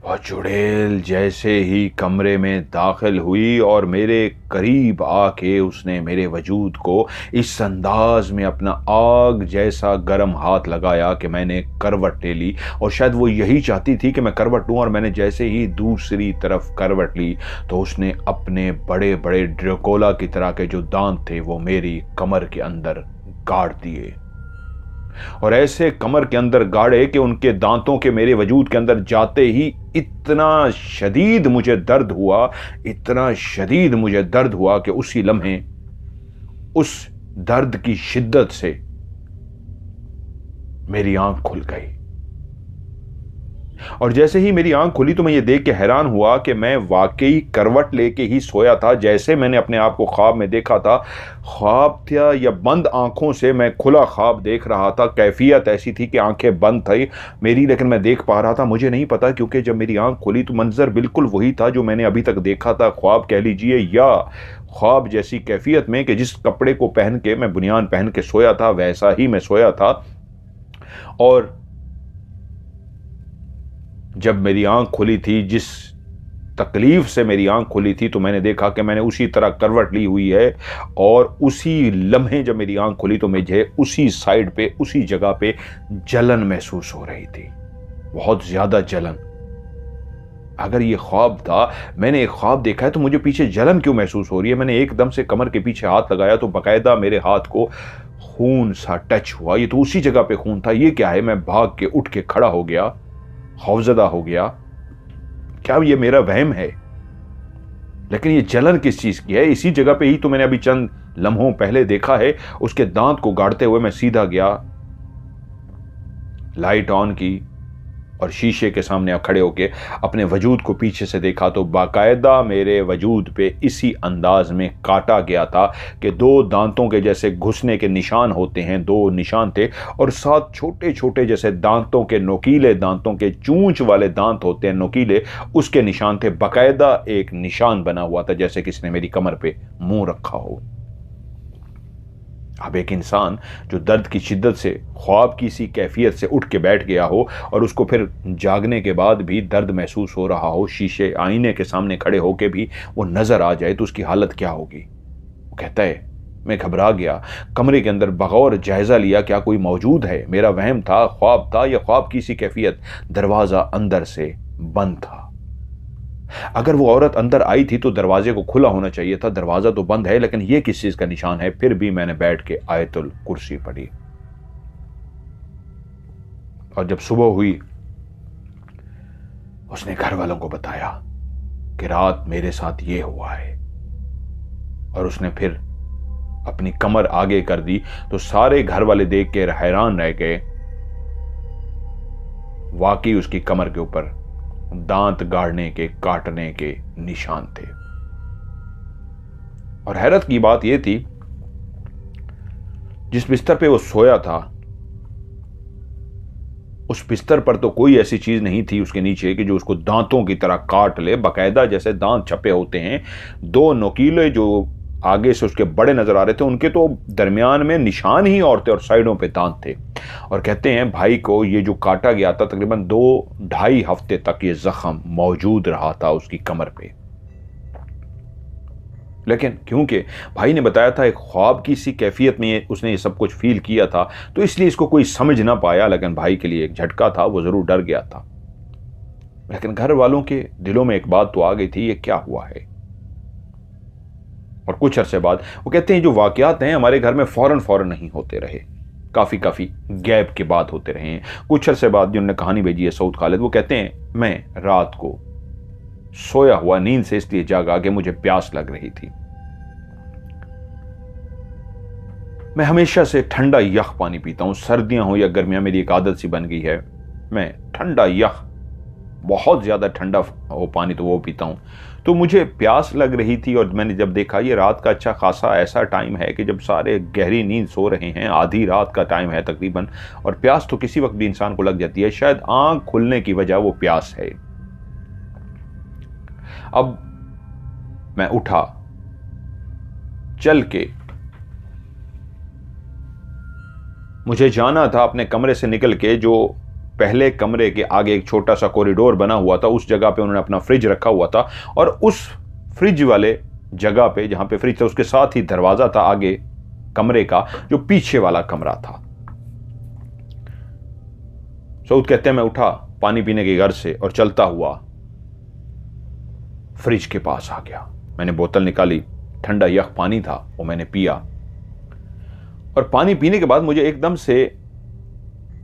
वह चुड़ैल जैसे ही कमरे में दाखिल हुई और मेरे करीब आके उसने मेरे वजूद को इस अंदाज में अपना आग जैसा गर्म हाथ लगाया कि मैंने करवट ले ली। और शायद वो यही चाहती थी कि मैं करवट लूँ, और मैंने जैसे ही दूसरी तरफ करवट ली तो उसने अपने बड़े बड़े ड्रेकोला की तरह के जो दांत थे वो मेरी कमर के अंदर गाड़ दिए, और ऐसे कमर के अंदर गाड़े कि उनके दांतों के मेरे वजूद के अंदर जाते ही इतना शदीद मुझे दर्द हुआ, इतना शदीद मुझे दर्द हुआ कि उसी लम्हे उस दर्द की शिद्दत से मेरी आंख खुल गई। और जैसे ही मेरी आंख खुली तो मैं ये देख के हैरान हुआ कि मैं वाकई करवट लेके ही सोया था जैसे मैंने अपने आप को ख्वाब में देखा था। ख्वाब था या बंद आंखों से मैं खुला ख्वाब देख रहा था। कैफियत ऐसी थी कि आंखें बंद थी मेरी, लेकिन मैं देख पा रहा था। मुझे नहीं पता, क्योंकि जब मेरी आंख खुली तो मंजर बिल्कुल वही था जो मैंने अभी तक देखा था। ख्वाब कह लीजिए या ख्वाब जैसी कैफियत में कि जिस कपड़े को पहन के मैं बुनियान पहन के सोया था वैसा ही मैं सोया था। और जब मेरी आंख खुली थी, जिस तकलीफ से मेरी आंख खुली थी, तो मैंने देखा कि मैंने उसी तरह करवट ली हुई है। और उसी लम्हे जब मेरी आंख खुली तो मुझे उसी साइड पे, उसी जगह पे जलन महसूस हो रही थी, बहुत ज्यादा जलन। अगर ये ख्वाब था, मैंने एक ख्वाब देखा है, तो मुझे पीछे जलन क्यों महसूस हो रही है? मैंने एकदम से कमर के पीछे हाथ लगाया तो बाकायदा मेरे हाथ को खून सा टच हुआ। ये तो उसी जगह पे खून था। ये क्या है? मैं भाग के उठ के खड़ा हो गया, खौफजदा हो गया। क्या ये मेरा वहम है? लेकिन ये जलन किस चीज की है? इसी जगह पे ही तो मैंने अभी चंद लम्हों पहले देखा है। उसके दांत को गाड़ते हुए मैं सीधा गया, लाइट ऑन की और शीशे के सामने खड़े होके अपने वजूद को पीछे से देखा तो बाकायदा मेरे वजूद पे इसी अंदाज में काटा गया था कि दो दांतों के जैसे घुसने के निशान होते हैं, दो निशान थे। और साथ छोटे छोटे जैसे दांतों के, नोकीले दांतों के, चूंच वाले दांत होते हैं नोकीले, उसके निशान थे। बाकायदा एक निशान बना हुआ था जैसे किसी ने मेरी कमर पे मुंह रखा हो। अब एक इंसान जो दर्द की शिद्दत से ख्वाब की सी कैफियत से उठ के बैठ गया हो और उसको फिर जागने के बाद भी दर्द महसूस हो रहा हो, शीशे आईने के सामने खड़े होके भी वो नजर आ जाए तो उसकी हालत क्या होगी? वो कहता है मैं घबरा गया, कमरे के अंदर बगौर जायजा लिया क्या कोई मौजूद है। मेरा वहम था, ख्वाब था या ख्वाब की सी कैफियत। दरवाजा अंदर से बंद था। अगर वो औरत अंदर आई थी तो दरवाजे को खुला होना चाहिए था, दरवाजा तो बंद है। लेकिन ये किस चीज का निशान है? फिर भी मैंने बैठ के आयतुल कुर्सी पढ़ी। और जब सुबह हुई, उसने घर वालों को बताया कि रात मेरे साथ ये हुआ है। और उसने फिर अपनी कमर आगे कर दी तो सारे घर वाले देख के हैरान रह गए। वाकई उसकी कमर के ऊपर दांत गाड़ने के, काटने के निशान थे। और हैरत की बात यह थी, जिस बिस्तर पे वो सोया था उस बिस्तर पर तो कोई ऐसी चीज नहीं थी उसके नीचे कि जो उसको दांतों की तरह काट ले। बाकायदा जैसे दांत छपे होते हैं, दो नुकीले जो आगे से उसके बड़े नजर आ रहे थे, उनके तो दरमियान में निशान ही और थे और साइडों पे दांत थे। और कहते हैं भाई को ये जो काटा गया था तकरीबन 2-2.5 हफ्ते तक ये जख्म मौजूद रहा था उसकी कमर पे। लेकिन क्योंकि भाई ने बताया था एक ख्वाब की सी कैफियत में उसने ये सब कुछ फील किया था, तो इसलिए इसको कोई समझ ना पाया। लेकिन भाई के लिए एक झटका था, वो जरूर डर गया था। लेकिन घर वालों के दिलों में एक बात तो आ गई थी, ये क्या हुआ है? और कुछ अरसे बाद वो कहते हैं जो वाकयात हैं हमारे घर में फौरन फौरन नहीं होते रहे, काफी गैप के बाद होते रहे हैं। कुछ अरसे बाद जिन्होंने कहानी भेजी है सऊद खालिद, वो कहते हैं मैं रात को सोया हुआ नींद से इसलिए जागा कि मुझे प्यास लग रही थी। मैं हमेशा से ठंडा यख पानी पीता हूं, सर्दियां हो या गर्मियां, मेरी एक आदत सी बन गई है। मैं ठंडा यख, बहुत ज्यादा ठंडा हो पानी तो वो पीता हूं। तो मुझे प्यास लग रही थी और मैंने जब देखा ये रात का अच्छा खासा ऐसा टाइम है कि जब सारे गहरी नींद सो रहे हैं, आधी रात का टाइम है तकरीबन, और प्यास तो किसी वक्त भी इंसान को लग जाती है। शायद आंख खुलने की वजह वो प्यास है। अब मैं उठा, चल के मुझे जाना था अपने कमरे से निकल के जो पहले कमरे के आगे एक छोटा सा कॉरिडोर बना हुआ था, उस जगह पे उन्होंने अपना फ्रिज रखा हुआ था और उस फ्रिज वाले जगह पे जहां पे फ्रिज था उसके साथ ही दरवाजा था आगे कमरे का, जो पीछे वाला कमरा था। सऊद कहते हैं मैं उठा पानी पीने के घर से और चलता हुआ फ्रिज के पास आ गया। मैंने बोतल निकाली, ठंडा यख पानी था, वो मैंने पिया और पानी पीने के बाद मुझे एकदम से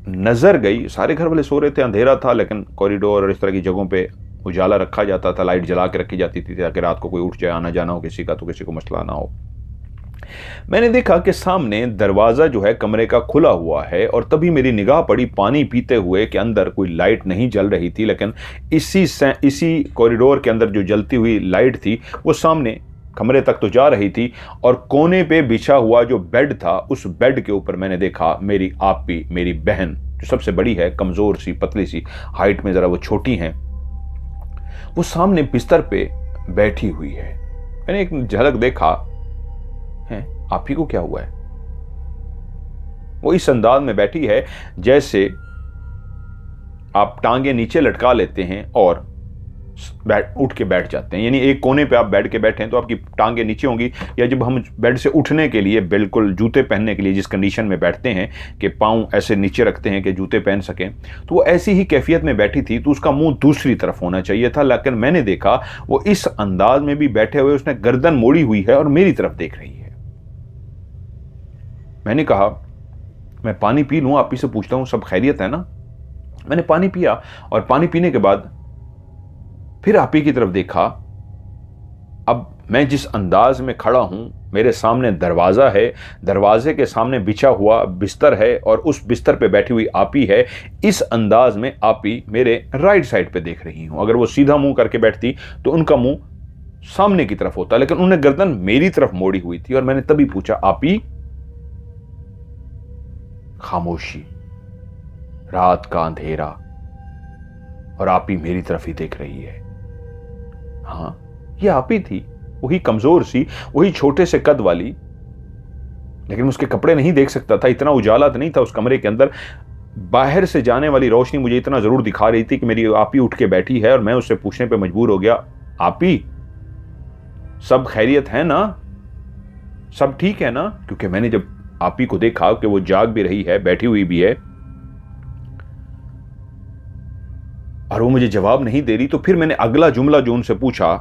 नजर गई, सारे घर वाले सो रहे थे, अंधेरा था, लेकिन कॉरिडोर और इस तरह की जगहों पे उजाला रखा जाता था, लाइट जला के रखी जाती थी ताकि रात को कोई उठ जाए, आना जाना हो किसी का तो किसी को मसला ना हो। मैंने देखा कि सामने दरवाजा जो है कमरे का खुला हुआ है और तभी मेरी निगाह पड़ी पानी पीते हुए कि अंदर कोई लाइट नहीं जल रही थी, लेकिन इसी कॉरिडोर के अंदर जो जलती हुई लाइट थी वो सामने कमरे तक तो जा रही थी और कोने पे बिछा हुआ जो बेड था उस बेड के ऊपर मैंने देखा मेरी आपी, मेरी बहन जो सबसे बड़ी है, कमजोर सी पतली सी, हाइट में जरा वो छोटी हैं, वो सामने बिस्तर पे बैठी हुई है। मैंने एक झलक देखा है, आप ही को क्या हुआ है? वो इस अंदाज में बैठी है जैसे आप टांगे नीचे लटका लेते हैं और उठ के बैठ जाते हैं, यानी एक कोने पे आप बैठ के बैठे हैं तो आपकी टांगे नीचे होंगी, या जब हम बेड से उठने के लिए बिल्कुल जूते पहनने के लिए जिस कंडीशन में बैठते हैं कि पाँव ऐसे नीचे रखते हैं कि जूते पहन सकें, तो वो ऐसी ही कैफियत में बैठी थी। तो उसका मुंह दूसरी तरफ होना चाहिए था, लेकिन मैंने देखा वो इस अंदाज में भी बैठे हुए उसने गर्दन मोड़ी हुई है और मेरी तरफ देख रही है। मैंने कहा मैं पानी पी लूं, आप ही से पूछता हूं सब खैरियत है ना? मैंने पानी पिया और पानी पीने के बाद फिर आप ही की तरफ देखा। अब मैं जिस अंदाज में खड़ा हूं, मेरे सामने दरवाजा है, दरवाजे के सामने बिछा हुआ बिस्तर है और उस बिस्तर पे बैठी हुई आपी है। इस अंदाज में आपी मेरे राइट साइड पे देख रही हूं। अगर वो सीधा मुंह करके बैठती तो उनका मुंह सामने की तरफ होता, लेकिन उन्हें गर्दन मेरी तरफ मोड़ी हुई थी। और मैंने तभी पूछा आपी? खामोशी, रात का अंधेरा और आपी मेरी तरफ ही देख रही है। हाँ, ये आपी थी, वही कमजोर सी, वही छोटे से कद वाली, लेकिन उसके कपड़े नहीं देख सकता था, इतना उजाला तो नहीं था उस कमरे के अंदर। बाहर से जाने वाली रोशनी मुझे इतना जरूर दिखा रही थी कि मेरी आपी उठ के बैठी है और मैं उससे पूछने पे मजबूर हो गया, आपी सब खैरियत है ना? सब ठीक है ना? क्योंकि मैंने जब आपी को देखा कि वो जाग भी रही है, बैठी हुई भी है और वो मुझे जवाब नहीं दे रही, तो फिर मैंने अगला जुमला जो उनसे पूछा,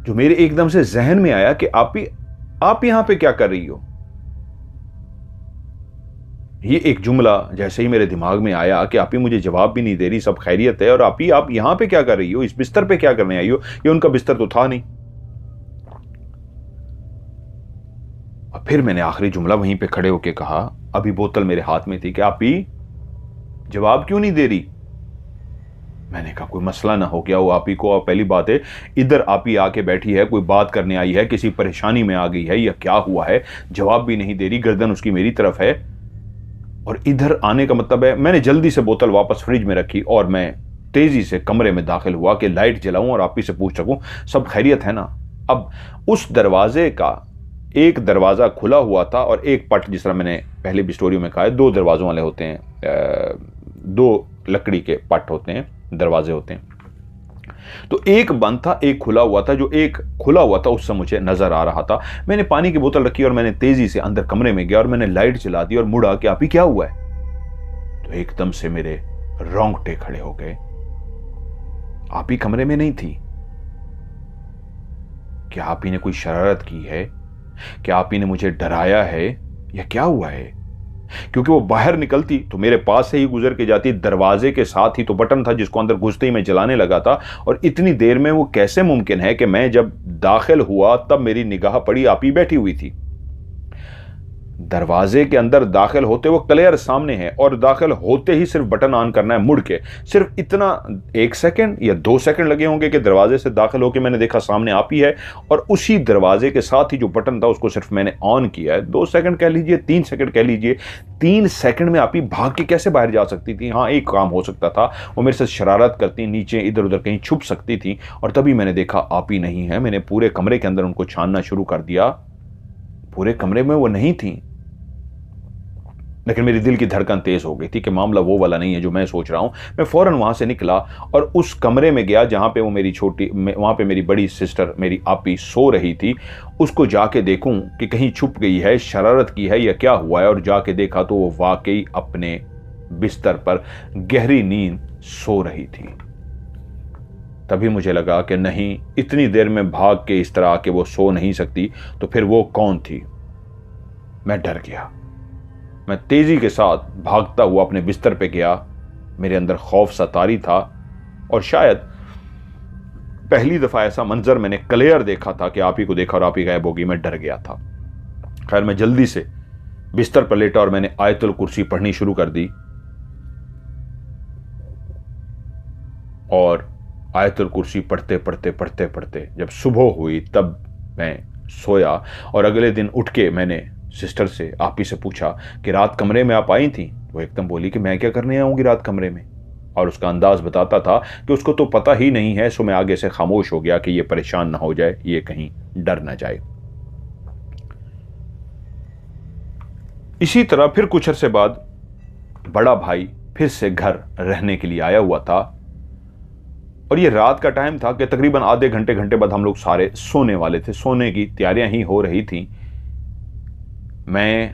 जो मेरे एकदम से जहन में आया कि आप यहां पे क्या कर रही हो? ये एक जुमला जैसे ही मेरे दिमाग में आया कि आप ही मुझे जवाब भी नहीं दे रही, सब खैरियत है, और आप यहां पे क्या कर रही हो, इस बिस्तर पे क्या करने आई हो? ये उनका बिस्तर तो था नहीं। और फिर मैंने आखिरी जुमला वहीं पे खड़े होके कहा, अभी बोतल मेरे हाथ में थी, कि आप ही जवाब क्यों नहीं दे रही? मैंने कहा कोई मसला ना हो क्या वो आप ही को? और पहली बात है इधर आप ही आके बैठी है, कोई बात करने आई है, किसी परेशानी में आ गई है, या क्या हुआ है? जवाब भी नहीं दे रही, गर्दन उसकी मेरी तरफ है और इधर आने का मतलब है। मैंने जल्दी से बोतल वापस फ्रिज में रखी और मैं तेजी से कमरे में दाखिल हुआ कि लाइट जलाऊं और आप ही से पूछ सकूं सब खैरियत है ना। अब उस दरवाजे का एक दरवाजा खुला हुआ था और एक पट, जिस तरह मैंने पहले भी स्टोरी में कहा है, दो दरवाजों वाले होते हैं, दो लकड़ी के पट होते हैं, दरवाजे होते हैं। तो एक बंद था, एक खुला हुआ था। जो एक खुला हुआ था उससे मुझे नजर आ रहा था। मैंने पानी की बोतल रखी और मैंने तेजी से अंदर कमरे में गया और मैंने लाइट जला दी और मुड़ा कि आप ही क्या हुआ है? तो एकदम से मेरे रोंगटे खड़े हो गए। आप ही कमरे में नहीं थी। क्या आप ही ने कोई शरारत की है? क्या आप ही ने मुझे डराया है या क्या हुआ है? क्योंकि वो बाहर निकलती तो मेरे पास से ही गुजर के जाती, दरवाजे के साथ ही तो बटन था जिसको अंदर घुसते ही मैं जलाने लगा था। और इतनी देर में वो कैसे मुमकिन है कि मैं जब दाखिल हुआ तब मेरी निगाह पड़ी आप ही बैठी हुई थी। दरवाजे के अंदर दाखिल होते वो क्लियर सामने है और दाखिल होते ही सिर्फ बटन ऑन करना है मुड़ के। सिर्फ इतना 1 सेकंड या 2 सेकंड लगे होंगे कि दरवाजे से दाखिल होकर मैंने देखा सामने आप ही है और उसी दरवाजे के साथ ही जो बटन था उसको सिर्फ मैंने ऑन किया है। 2 सेकंड कह लीजिए, 3 सेकंड कह लीजिए। 3 सेकंड में आप ही भाग के कैसे बाहर जा सकती थी? हाँ, एक काम हो सकता था, वो मेरे से शरारत करती, नीचे इधर उधर कहीं छुप सकती थी। और तभी मैंने देखा आप ही नहीं है। मैंने पूरे कमरे के अंदर उनको छानना शुरू कर दिया। पूरे कमरे में वो नहीं थी। लेकिन मेरी दिल की धड़कन तेज हो गई थी कि मामला वो वाला नहीं है जो मैं सोच रहा हूँ। मैं फ़ौरन वहाँ से निकला और उस कमरे में गया जहाँ पे वो वहाँ पे मेरी बड़ी सिस्टर, मेरी आपी सो रही थी। उसको जाके देखूँ कि कहीं छुप गई है, शरारत की है या क्या हुआ है। और जाके देखा तो वो वाकई अपने बिस्तर पर गहरी नींद सो रही थी। तभी मुझे लगा कि नहीं, इतनी देर में भाग के इस तरह आके वो सो नहीं सकती, तो फिर वो कौन थी। मैं डर गया। मैं तेजी के साथ भागता हुआ अपने बिस्तर पे गया। मेरे अंदर खौफ सतारी था और शायद पहली दफा ऐसा मंजर मैंने क्लियर देखा था कि आप ही को देखा और आप ही गायब होगी। मैं डर गया था। खैर, मैं जल्दी से बिस्तर पर लेटा और मैंने आयतुल कुर्सी पढ़नी शुरू कर दी। और आयतुल कुर्सी पढ़ते पढ़ते पढ़ते पढ़ते जब सुबह हुई तब मैं सोया। और अगले दिन उठ के मैंने सिस्टर से, आप ही से पूछा कि रात कमरे में आप आई थी। वो एकदम बोली कि मैं क्या करने आऊंगी रात कमरे में। और उसका अंदाज बताता था कि उसको तो पता ही नहीं है। सो मैं आगे से खामोश हो गया कि ये परेशान ना हो जाए, ये कहीं डर ना जाए। इसी तरह फिर कुछ अरसे बाद बड़ा भाई फिर से घर रहने के लिए आया हुआ था। और ये रात का टाइम था कि तकरीबन आधे घंटे बाद हम लोग सारे सोने वाले थे। सोने की तैयारियां ही हो रही थी। मैं,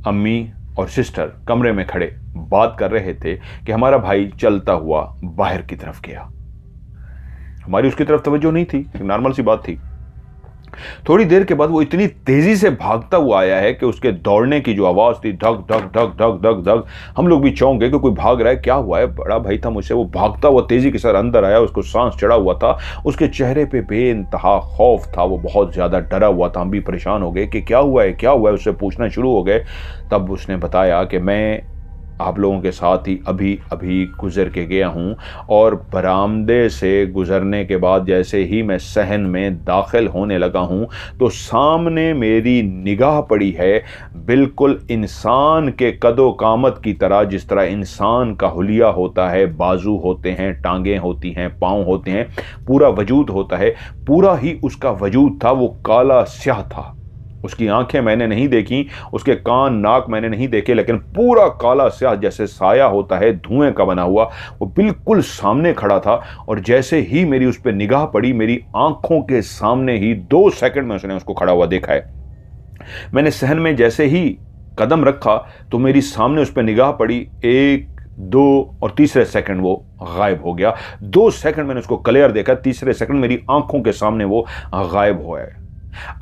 अम्मी और सिस्टर कमरे में खड़े बात कर रहे थे कि हमारा भाई चलता हुआ बाहर की तरफ गया। हमारी उसकी तरफ तवज्जो नहीं थी, नॉर्मल सी बात थी। थोड़ी देर के बाद वो इतनी तेजी से भागता हुआ आया है कि उसके दौड़ने की जो आवाज थी, धक धक धक धक धक धक, हम लोग भी चौंक गए कि कोई भाग रहा है, क्या हुआ है। बड़ा भाई था मुझसे, वो भागता हुआ तेजी के साथ अंदर आया। उसको सांस चढ़ा हुआ था, उसके चेहरे पे बेइंतहा खौफ था, वो बहुत ज्यादा डरा हुआ था। हम भी परेशान हो गए कि क्या हुआ है, क्या हुआ है, उससे पूछना शुरू हो गए। तब उसने बताया कि मैं आप लोगों के साथ ही अभी अभी गुजर के गया हूँ और बरामदे से गुजरने के बाद जैसे ही मैं सहन में दाखिल होने लगा हूँ तो सामने मेरी निगाह पड़ी है बिल्कुल इंसान के कदो कामत की तरह। जिस तरह इंसान का हुलिया होता है, बाजू होते हैं, टांगें होती हैं, पाँव होते हैं, पूरा वजूद होता है, पूरा ही उसका वजूद था। वो काला स्याह था। उसकी आंखें मैंने नहीं देखी, उसके कान नाक मैंने नहीं देखे, लेकिन पूरा काला स्याह जैसे साया होता है धुएं का बना हुआ, वो बिल्कुल सामने खड़ा था। और जैसे ही मेरी उस पर निगाह पड़ी, मेरी आंखों के सामने ही 2 सेकंड में उसने उसको खड़ा हुआ देखा है। मैंने सहन में जैसे ही कदम रखा तो मेरी सामने उस पर निगाह पड़ी। 1, 2 और तीसरे सेकंड वो गायब हो गया। 2 सेकंड मैंने उसको क्लियर देखा, तीसरे सेकंड मेरी आंखों के सामने वो गायब हुआ है।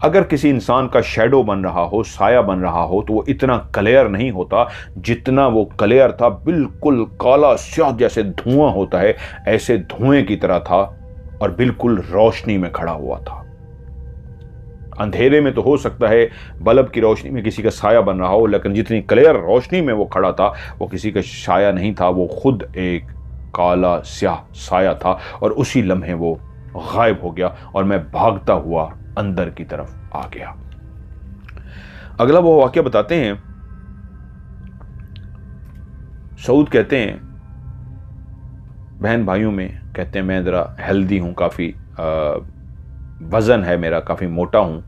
अगर किसी इंसान का शैडो बन रहा हो, साया बन रहा हो, तो वो इतना क्लियर नहीं होता जितना वो क्लियर था। बिल्कुल काला स्याह जैसे धुआं होता है, ऐसे धुएं की तरह था और बिल्कुल रोशनी में खड़ा हुआ था। अंधेरे में तो हो सकता है बल्ब की रोशनी में किसी का साया बन रहा हो, लेकिन जितनी क्लियर रोशनी में वो खड़ा था वो किसी का साया नहीं था, वो खुद एक काला स्याह साया था। और उसी लम्हे वो गायब हो गया और मैं भागता हुआ अंदर की तरफ आ गया। अगला वो वाकया बताते हैं। सऊद कहते हैं, बहन भाइयों में कहते हैं मैं ज़रा हेल्दी हूँ, काफ़ी वज़न है मेरा, काफ़ी मोटा हूँ,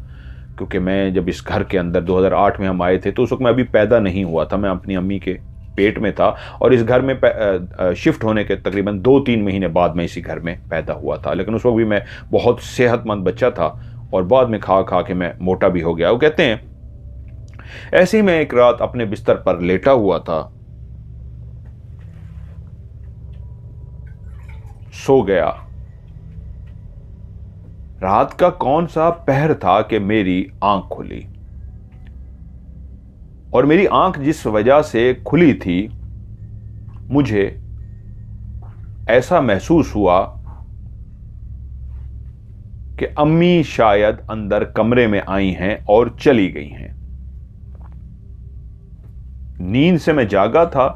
क्योंकि मैं जब इस घर के अंदर 2008 में हम आए थे तो उस वक्त मैं अभी पैदा नहीं हुआ था, मैं अपनी अम्मी के पेट में था। और इस घर में शिफ्ट होने के तकरीबन 2-3 महीने बाद मैं इसी घर में पैदा हुआ था। लेकिन उस वक्त भी मैं बहुत सेहतमंद बच्चा था और बाद में खा खा के मैं मोटा भी हो गया। वो कहते हैं, ऐसे ही मैं एक रात अपने बिस्तर पर लेटा हुआ था, सो गया। रात का कौन सा पहर था कि मेरी आंख खुली। और मेरी आंख जिस वजह से खुली थी, मुझे ऐसा महसूस हुआ कि अम्मी शायद अंदर कमरे में आई हैं और चली गई हैं। नींद से मैं जागा था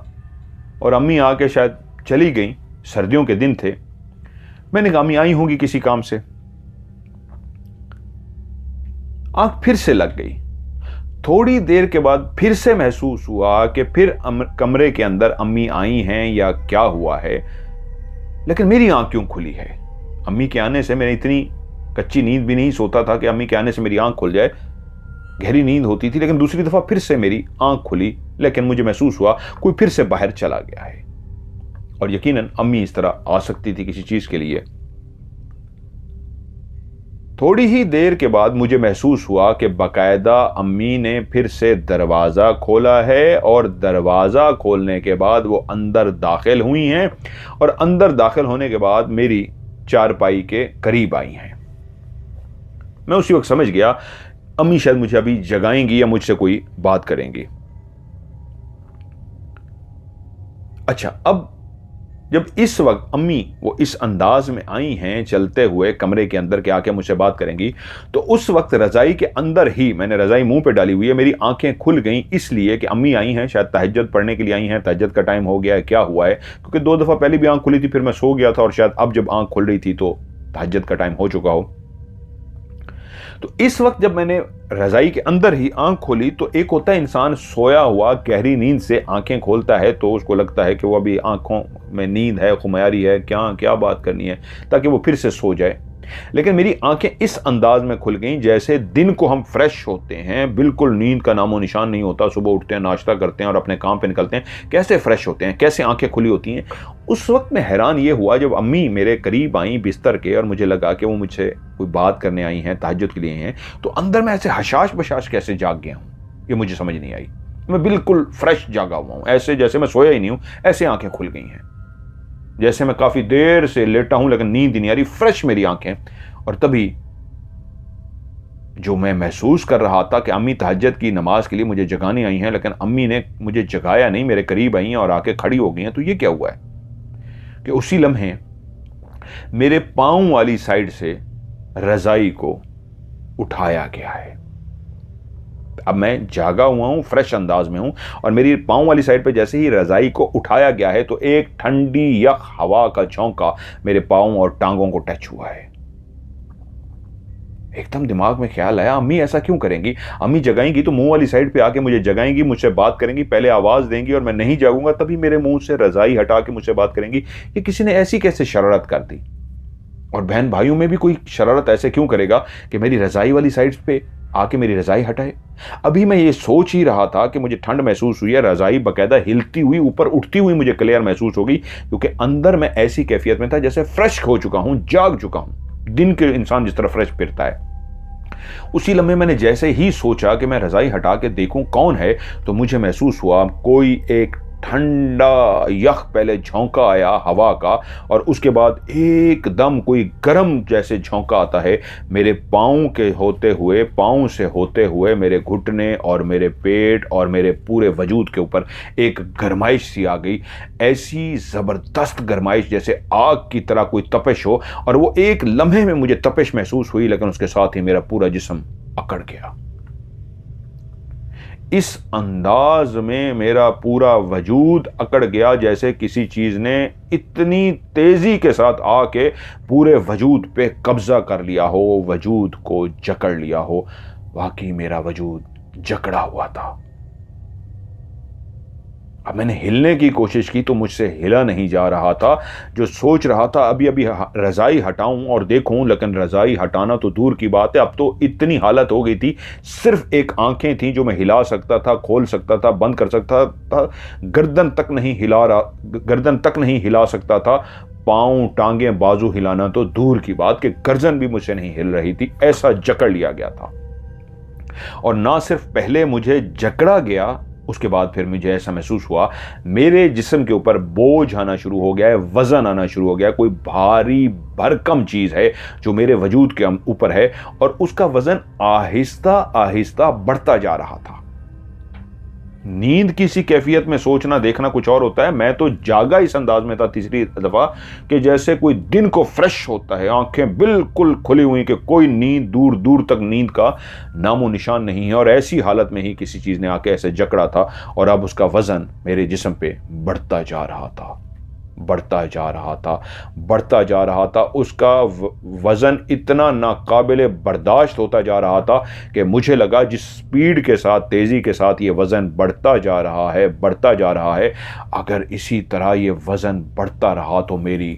और अम्मी आके शायद चली गई। सर्दियों के दिन थे। मैंने कहा अम्मी आई होंगी किसी काम से। आंख फिर से लग गई। थोड़ी देर के बाद फिर से महसूस हुआ कि फिर कमरे के अंदर अम्मी आई हैं या क्या हुआ है, लेकिन मेरी आंख क्यों खुली है। अम्मी के आने से मैंने इतनी कच्ची नींद भी नहीं सोता था कि अम्मी के आने से मेरी आंख खुल जाए। गहरी नींद होती थी, लेकिन दूसरी दफ़ा फिर से मेरी आंख खुली, लेकिन मुझे महसूस हुआ कोई फिर से बाहर चला गया है। और यकीनन अम्मी इस तरह आ सकती थी किसी चीज़ के लिए। थोड़ी ही देर के बाद मुझे महसूस हुआ कि बाकायदा अम्मी ने फिर से दरवाज़ा खोला है, और दरवाज़ा खोलने के बाद वो अंदर दाखिल हुई हैं, और अंदर दाखिल होने के बाद मेरी चारपाई के करीब आई हैं। मैं उसी वक्त समझ गया अम्मी शायद मुझे अभी जगाएंगी या मुझसे कोई बात करेंगी। अच्छा, अब जब इस वक्त अम्मी वो इस अंदाज में आई हैं, चलते हुए कमरे के अंदर के आके मुझसे बात करेंगी, तो उस वक्त रज़ाई के अंदर ही, मैंने रज़ाई मुंह पे डाली हुई है, मेरी आंखें खुल गईं, इसलिए कि अम्मी आई हैं, शायद तहज्जुद पढ़ने के लिए आई हैं, तहज्जुद का टाइम हो गया है, क्या हुआ है, क्योंकि 2 दफ़ा पहले भी आंख खुली थी, फिर मैं सो गया था, और शायद अब जब आंख खुल रही थी तो तहज्जुद का टाइम हो चुका हो। तो इस वक्त जब मैंने रज़ाई के अंदर ही आंख खोली, तो एक होता है इंसान सोया हुआ गहरी नींद से आंखें खोलता है तो उसको लगता है कि वो अभी आंखों में नींद है, खुमारी है, क्या क्या बात करनी है, ताकि वो फिर से सो जाए। लेकिन मेरी आंखें इस अंदाज में खुल गईं जैसे दिन को हम फ्रेश होते हैं, बिल्कुल नींद का नामो निशान नहीं होता, सुबह उठते हैं, नाश्ता करते हैं और अपने काम पे निकलते हैं, कैसे फ्रेश होते हैं, कैसे आंखें खुली होती हैं। उस वक्त मैं हैरान ये हुआ जब अम्मी मेरे करीब आई बिस्तर के, और मुझे लगा कि वो मुझसे कोई बात करने आई हैं, तहज्जुद के लिए हैं, तो अंदर मैं ऐसे हशाश बशाश कैसे जाग गया हूँ, ये मुझे समझ नहीं आई। मैं बिल्कुल फ्रेश जागा हुआ हूँ, ऐसे जैसे मैं सोया ही नहीं हूँ, ऐसे आंखें खुल गई हैं, जैसे मैं काफी देर से लेटा हूं लेकिन नींद नहीं आ रही, फ्रेश मेरी आंखें। और तभी जो मैं महसूस कर रहा था कि अम्मी तहज्जुद की नमाज के लिए मुझे जगाने आई हैं, लेकिन अम्मी ने मुझे जगाया नहीं, मेरे करीब आई हैं और आके खड़ी हो गई हैं, तो ये क्या हुआ है कि उसी लम्हे मेरे पांव वाली साइड से रजाई को उठाया गया है। अब मैं जागा हुआ हूं, फ्रेश अंदाज में हूं, और मेरी पांव वाली साइड पे जैसे ही रजाई को उठाया गया है तो एक ठंडी यख हवा का झोंका मेरे पांव और टांगों को टच हुआ है। एकदम दिमाग में ख्याल आया, अम्मी ऐसा क्यों करेंगी? अम्मी जगाएंगी तो मुंह वाली साइड पे आके मुझे जगाएंगी, मुझसे बात करेंगी, पहले आवाज देंगी और मैं नहीं जागूंगा, तभी मेरे मुंह से रजाई हटा के मुझसे बात करेंगी। ये किसी ने ऐसी कैसे शरारत कर दी? और बहन भाइयों में भी कोई शरारत ऐसे क्यों करेगा कि मेरी रजाई वाली साइड पे आके मेरी रजाई हटाए? अभी मैं ये सोच ही रहा था कि मुझे ठंड महसूस हुई है, रजाई बकायदा हिलती हुई ऊपर उठती हुई मुझे क्लियर महसूस होगी, क्योंकि अंदर मैं ऐसी कैफियत में था जैसे फ्रेश हो चुका हूं, जाग चुका हूं, दिन के इंसान जिस तरह फ्रेश फिरता है। उसी लम्हे मैंने जैसे ही सोचा कि मैं रजाई हटा के देखूं कौन है, तो मुझे महसूस हुआ कोई एक ठंडा यख पहले झोंका आया हवा का, और उसके बाद एकदम कोई गर्म जैसे झोंका आता है मेरे पाँव के होते हुए, पाँव से होते हुए मेरे घुटने और मेरे पेट और मेरे पूरे वजूद के ऊपर एक गरमाइश सी आ गई। ऐसी ज़बरदस्त गरमाइश जैसे आग की तरह कोई तपिश हो, और वो एक लम्हे में मुझे तपिश महसूस हुई, लेकिन उसके साथ ही मेरा पूरा जिस्म अकड़ गया। इस अंदाज में मेरा पूरा वजूद अकड़ गया जैसे किसी चीज ने इतनी तेजी के साथ आके पूरे वजूद पे कब्जा कर लिया हो, वजूद को जकड़ लिया हो। वाकई मेरा वजूद जकड़ा हुआ था। अब मैंने हिलने की कोशिश की तो मुझसे हिला नहीं जा रहा था। जो सोच रहा था अभी अभी रज़ाई हटाऊं और देखूं, लेकिन रज़ाई हटाना तो दूर की बात है, अब तो इतनी हालत हो गई थी, सिर्फ एक आंखें थी जो मैं हिला सकता था, खोल सकता था, बंद कर सकता था, गर्दन तक नहीं हिला सकता था। पाँव, टांगे, बाजू हिलाना तो दूर की बात कि गर्दन भी मुझसे नहीं हिल रही थी, ऐसा जकड़ लिया गया था। और ना सिर्फ पहले मुझे जकड़ा गया, उसके बाद फिर मुझे ऐसा महसूस हुआ मेरे जिस्म के ऊपर बोझ आना शुरू हो गया है, वजन आना शुरू हो गया है, कोई भारी भरकम चीज है जो मेरे वजूद के ऊपर है, और उसका वजन आहिस्ता आहिस्ता बढ़ता जा रहा था। नींद की सी कैफियत में सोचना देखना कुछ और होता है, मैं तो जागा इस अंदाज में था तीसरी दफा कि जैसे कोई दिन को फ्रेश होता है, आंखें बिल्कुल खुली हुई कि कोई नींद दूर दूर तक नींद का नामो निशान नहीं है, और ऐसी हालत में ही किसी चीज ने आके ऐसे जकड़ा था, और अब उसका वजन मेरे जिस्म पे बढ़ता जा रहा था, बढ़ता जा रहा था, बढ़ता जा रहा था। उसका वजन इतना नाकाबिले बर्दाश्त होता जा रहा था कि मुझे लगा जिस स्पीड के साथ, तेजी के साथ ये वजन बढ़ता जा रहा है, बढ़ता जा रहा है, अगर इसी तरह ये वजन बढ़ता रहा तो मेरी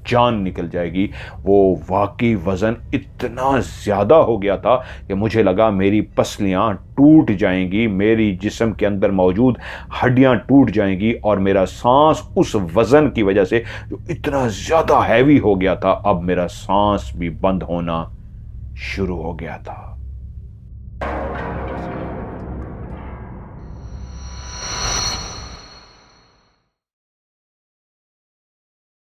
जान निकल जाएगी। वो वाकई वज़न इतना ज़्यादा हो गया था कि मुझे लगा मेरी पसलियाँ टूट जाएंगी, मेरी जिस्म के अंदर मौजूद हड्डियाँ टूट जाएंगी, और मेरा सांस उस वज़न की वजह से जो इतना ज़्यादा हैवी हो गया था, अब मेरा सांस भी बंद होना शुरू हो गया था।